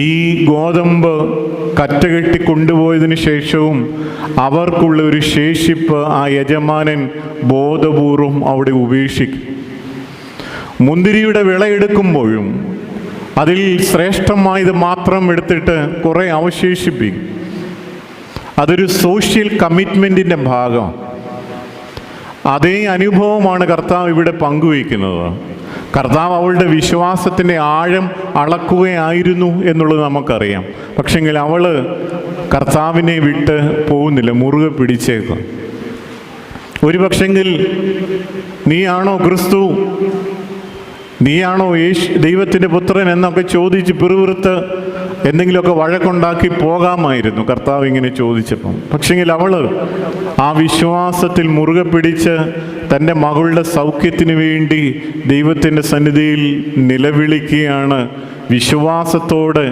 ഈ ഗോതമ്പ് കറ്റകെട്ടി കൊണ്ടുപോയതിനു ശേഷവും അവർക്കുള്ള ഒരു ശേഷിപ്പ് ആ യജമാനൻ ബോധപൂർവം അവിടെ ഉപേക്ഷിക്കും. മുന്തിരിയുടെ വിളയെടുക്കുമ്പോഴും അതിൽ ശ്രേഷ്ഠമായത് മാത്രം എടുത്തിട്ട് കുറേ അവശേഷിപ്പിക്കും. അതൊരു സോഷ്യൽ കമ്മിറ്റ്മെൻറ്റിൻ്റെ ഭാഗം. അതേ അനുഭവമാണ് കർത്താവ് ഇവിടെ പങ്കുവയ്ക്കുന്നത്. കർത്താവ് അവളുടെ വിശ്വാസത്തിൻ്റെ ആഴം അളക്കുകയായിരുന്നു എന്നുള്ളത് നമുക്കറിയാം. പക്ഷെങ്കിൽ അവൾ കർത്താവിനെ വിട്ട് പോകുന്നില്ല, മുറുകെ പിടിച്ചേക്കും. ഒരു പക്ഷെങ്കിൽ നീയാണോ ക്രിസ്തു, നീയാണോ ദൈവത്തിൻ്റെ പുത്രൻ എന്നൊക്കെ ചോദിച്ച് പിറുപിറുത്ത് എന്തെങ്കിലുമൊക്കെ വഴക്കുണ്ടാക്കി പോകാമായിരുന്നു കർത്താവ് ഇങ്ങനെ ചോദിച്ചപ്പം. പക്ഷെങ്കിൽ അവൾ ആ വിശ്വാസത്തിൽ മുറുകെ പിടിച്ച് തൻ്റെ മകളുടെ സൗഖ്യത്തിന് വേണ്ടി ദൈവത്തിൻ്റെ സന്നിധിയിൽ നിലവിളിക്കുകയാണ്. വിശ്വാസത്തോടെ